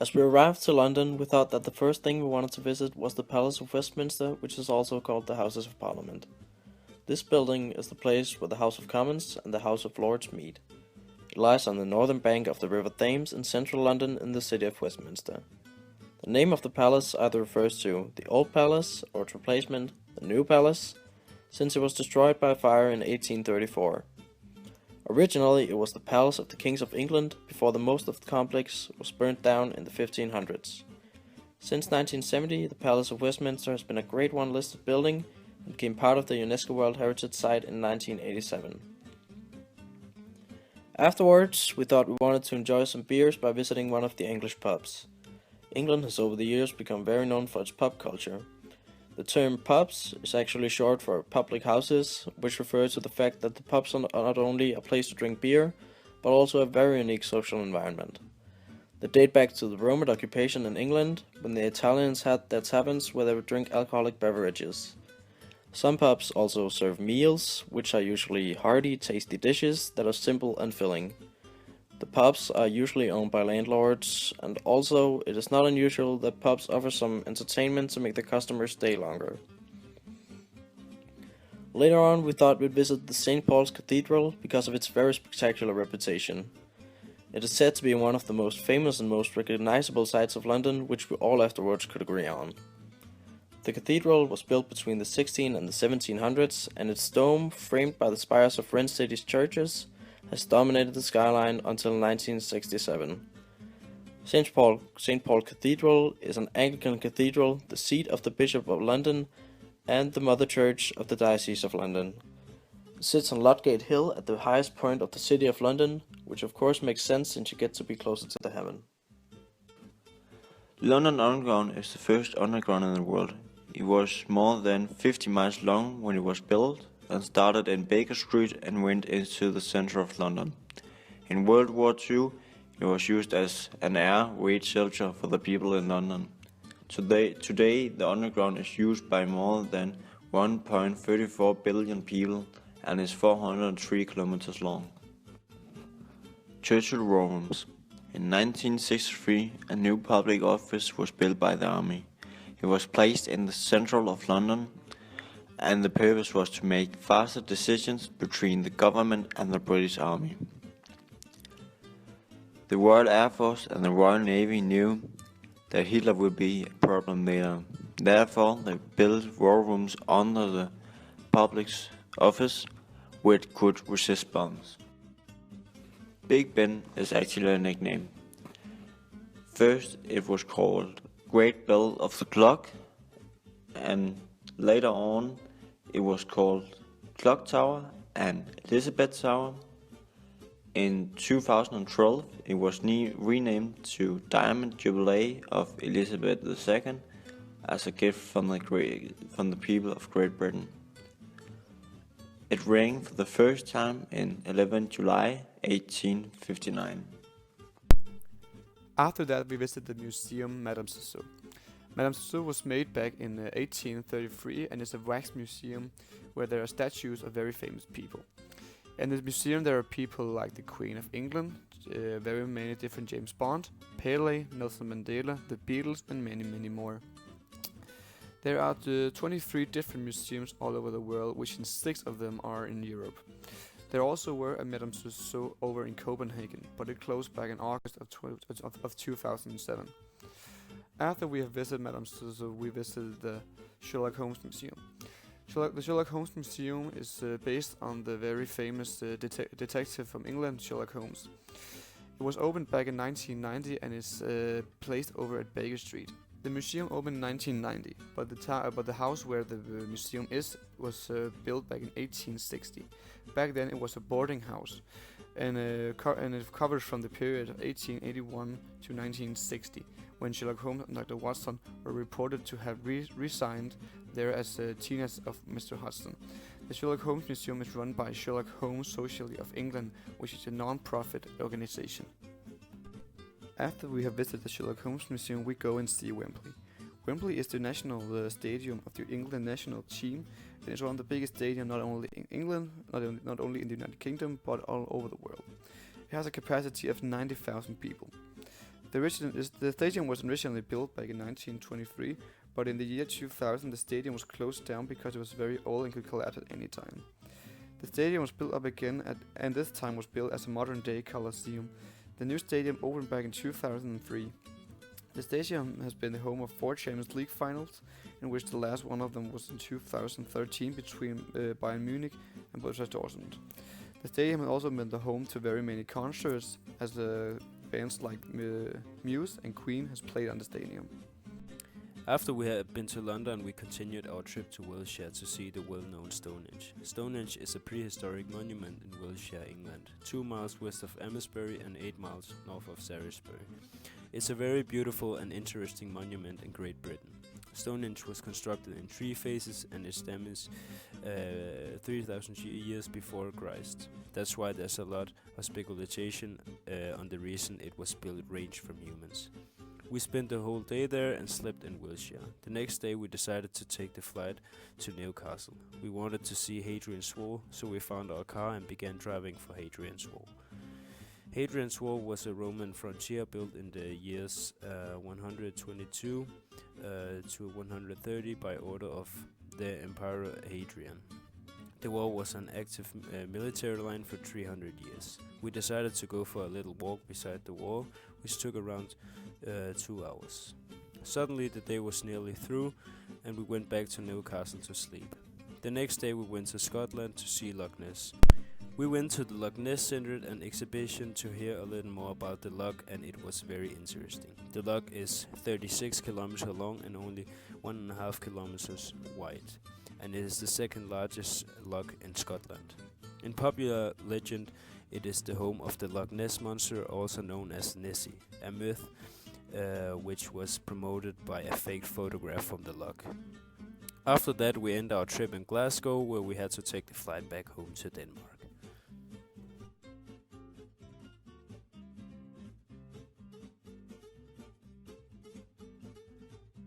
As we arrived to London, we thought that the first thing we wanted to visit was the Palace of Westminster, which is also called the Houses of Parliament. This building is the place where the House of Commons and the House of Lords meet. It lies on the northern bank of the River Thames in central London in the city of Westminster. The name of the palace either refers to the Old Palace or its replacement, the New Palace, since it was destroyed by fire in 1834. Originally, it was the palace of the Kings of England before the most of the complex was burnt down in the 1500s. Since 1970, the Palace of Westminster has been a Grade 1 listed building and became part of the UNESCO World Heritage Site in 1987. Afterwards, we thought we wanted to enjoy some beers by visiting one of the English pubs. England has over the years become very known for its pub culture. The term pubs is actually short for public houses, which refers to the fact that the pubs are not only a place to drink beer, but also a very unique social environment. They date back to the Roman occupation in England, when the Italians had their taverns where they would drink alcoholic beverages. Some pubs also serve meals, which are usually hearty, tasty dishes that are simple and filling. The pubs are usually owned by landlords, and also it is not unusual that pubs offer some entertainment to make the customers stay longer. Later on, we thought we'd visit the St. Paul's Cathedral because of its very spectacular reputation. It is said to be one of the most famous and most recognizable sites of London, which we all afterwards could agree on. The cathedral was built between the 16 and the 1700s, and its dome, framed by the spires of French city's churches, has dominated the skyline until 1967. St. Paul Cathedral is an Anglican cathedral, the seat of the Bishop of London, and the mother church of the Diocese of London. It sits on Ludgate Hill at the highest point of the city of London, which of course makes sense since you get to be closer to the heaven. London Underground is the first underground in the world. It was more than 50 miles long when it was built, and started in Baker Street and went into the center of London. In World War II, it was used as an air raid shelter for the people in London. Today, the underground is used by more than 1.34 billion people and is 403 kilometers long. Churchill War Rooms. In 1963, a new public office was built by the army. It was placed in the central of London, and the purpose was to make faster decisions between the government and the British Army. The Royal Air Force and the Royal Navy knew that Hitler would be a problem later. Therefore, they built war rooms under the public office which could resist bombs. Big Ben is actually a nickname. First, it was called Great Bell of the Clock, and later on, it was called Clock Tower and Elizabeth Tower. In 2012, it was renamed to Diamond Jubilee of Elizabeth II as a gift from the people of Great Britain. It rang for the first time in 11 July 1859. After that, we visited the museum Madame Tussauds. Madame Tussauds was made back in 1833 and is a wax museum where there are statues of very famous people. In this museum there are people like the Queen of England, very many different James Bond, Hele, Nelson Mandela, the Beatles and many more. There are 23 different museums all over the world, which in 6 of them are in Europe. There also were a Madame Tussauds over in Copenhagen, but it closed back in August of 2007. After we have visited Madame Tussauds, we visited the Sherlock Holmes Museum. The Sherlock Holmes Museum is based on the very famous detective from England, Sherlock Holmes. It was opened back in 1990 and is placed over at Baker Street. The museum opened in 1990, but the house where the museum is was built back in 1860. Back then it was a boarding house, and it covers from the period of 1881 to 1960, when Sherlock Holmes and Dr. Watson were reported to have resigned there as teenagers of Mr. Hudson. The Sherlock Holmes Museum is run by Sherlock Holmes Society of England, which is a non-profit organization. After we have visited the Sherlock Holmes Museum, we go and see Wembley. Wembley is the national stadium of the England national team, and it's one of the biggest stadiums not only in England, not only in the United Kingdom, but all over the world. It has a capacity of 90,000 people. The stadium was originally built back in 1923, but in the year 2000 the stadium was closed down because it was very old and could collapse at any time. The stadium was built up again and this time was built as a modern-day Coliseum. The new stadium opened back in 2003. The stadium has been the home of 4 Champions League finals, in which the last one of them was in 2013 between Bayern Munich and Borussia Dortmund. The stadium has also been the home to very many concerts, as bands like Muse and Queen has played on the stadium. After we had been to London, we continued our trip to Wiltshire to see the well-known Stonehenge. Stonehenge is a prehistoric monument in Wiltshire, England, 2 miles west of Amesbury and 8 miles north of Salisbury. It's a very beautiful and interesting monument in Great Britain. Stonehenge was constructed in 3 phases and established 3,000 years before Christ. That's why there's a lot of speculation on the reason it was built range from humans. We spent the whole day there and slept in Wiltshire. The next day we decided to take the flight to Newcastle. We wanted to see Hadrian's Wall, so we found our car and began driving for Hadrian's Wall. Hadrian's Wall was a Roman frontier built in the years 122 to 130 by order of the Emperor Hadrian. The wall was an active military line for 300 years. We decided to go for a little walk beside the wall, which took around 2 hours. Suddenly the day was nearly through and we went back to Newcastle to sleep. The next day we went to Scotland to see Loch Ness. We went to the Loch Ness Centre and exhibition to hear a little more about the loch, and it was very interesting. The loch is 36 kilometers long and only 1.5 kilometers wide, and it is the second largest loch in Scotland. In popular legend, it is the home of the Loch Ness monster, also known as Nessie, a myth which was promoted by a fake photograph from the loch. After that, we ended our trip in Glasgow, where we had to take the flight back home to Denmark.